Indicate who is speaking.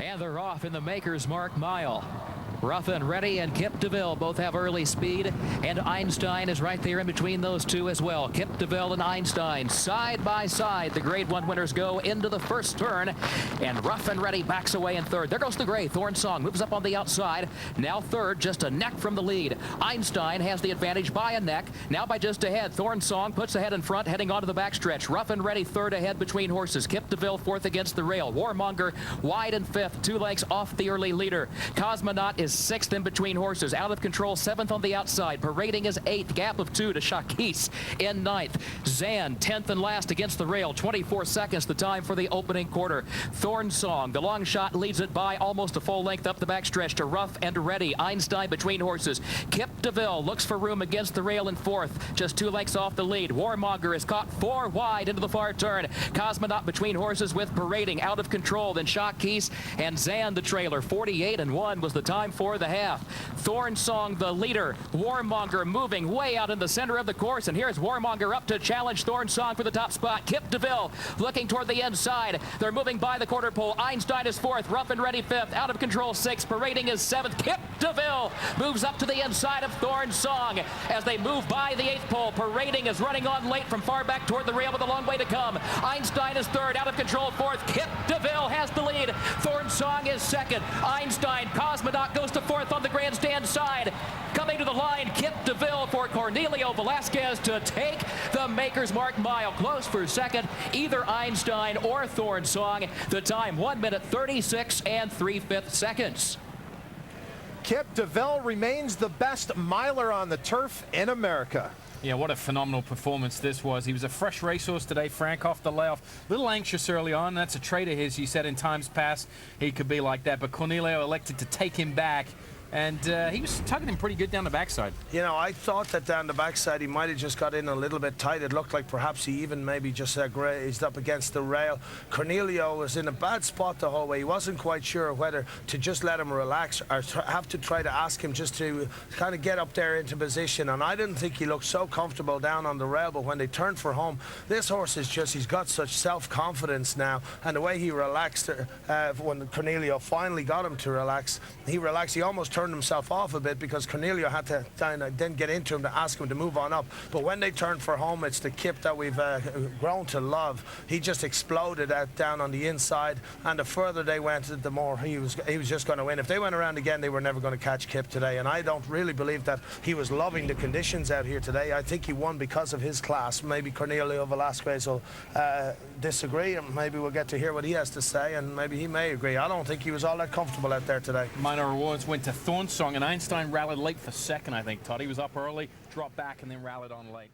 Speaker 1: And they're off in the Maker's Mark Mile. Rough and Ready and Kip Deville both have early speed, and Einstein is right there in between those two as well. Kip Deville and Einstein side by side. The Grade 1 winners go into the first turn, and Rough and Ready backs away in third. There goes the gray. Thorn Song moves up on the outside. Now third, just a neck from the lead. Einstein has the advantage by a neck. Now by just a head. Thorn Song puts ahead in front, heading onto the backstretch. Rough and Ready third ahead between horses. Kip Deville fourth against the rail. Warmonger wide in fifth, 2 lengths off the early leader. Cosmonaut is sixth in between horses. Out of Control seventh on the outside. Parading is eighth. Gap of 2 to Shakis in ninth. Zan 10th and last against the rail. 24 seconds the time for the opening quarter. Thorn Song, the long shot, leads it by almost a full length up the backstretch to Rough and Ready. Einstein between horses. Kip Deville looks for room against the rail in fourth. Just 2 lengths off the lead. Warmonger is caught 4 wide into the far turn. Cosmonaut between horses with Parading. Out of Control. Then Shakis and Zan the trailer. 48-1 was the time for the half. Thorn Song the leader. Warmonger moving way out in the center of the course, and here's Warmonger up to challenge Thorn Song for the top spot. Kip Deville looking toward the inside. They're moving by the quarter pole. Einstein is fourth. Rough and Ready fifth. Out of Control sixth. Parading is seventh. Kip Deville moves up to the inside of Thorn Song as they move by the eighth pole. Parading is running on late from far back toward the rail with a long way to come. Einstein is third. Out of Control fourth. Kip Deville has the lead. Thorn Song is second. Einstein, Cosmonaut goes to fourth on the grandstand side. Coming to the line, Kip Deville for Cornelio Velasquez to take the Maker's Mark Mile. Close for second, either Einstein or Thorn Song. The time 1 minute 36 3/5 seconds.
Speaker 2: Kip Deville remains the best miler on the turf in America.
Speaker 3: Yeah, what a phenomenal performance this was. He was a fresh racehorse today, Frank, off the layoff. A little anxious early on. That's a trait of his. He said in times past he could be like that, but Cornelio elected to take him back. And he was tugging him pretty good down the backside.
Speaker 4: You know, I thought that down the backside he might have just got in a little bit tight. It looked like perhaps he even maybe just grazed up against the rail. Cornelio was in a bad spot the whole way. He wasn't quite sure whether to just let him relax or have to try to ask him just to kind of get up there into position. And I didn't think he looked so comfortable down on the rail, but when they turned for home, this horse is just, he's got such self-confidence now. And the way he relaxed when Cornelio finally got him to relax, he relaxed. He almost turned himself off a bit because Cornelio had to then get into him to ask him to move on up. But when they turned for home, it's the Kip that we've grown to love. He just exploded out down on the inside, and the further they went, the more he was just going to win. If they went around again, they were never going to catch Kip today, and I don't really believe that he was loving the conditions out here today. I think he won because of his class. Maybe Cornelio Velasquez will disagree, and maybe we'll get to hear what he has to say, and maybe he may agree. I don't think he was all that comfortable out there today.
Speaker 3: Minor awards went to Thorn Song, and Einstein rallied late for second, I think, Todd. He was up early, dropped back, and then rallied on late.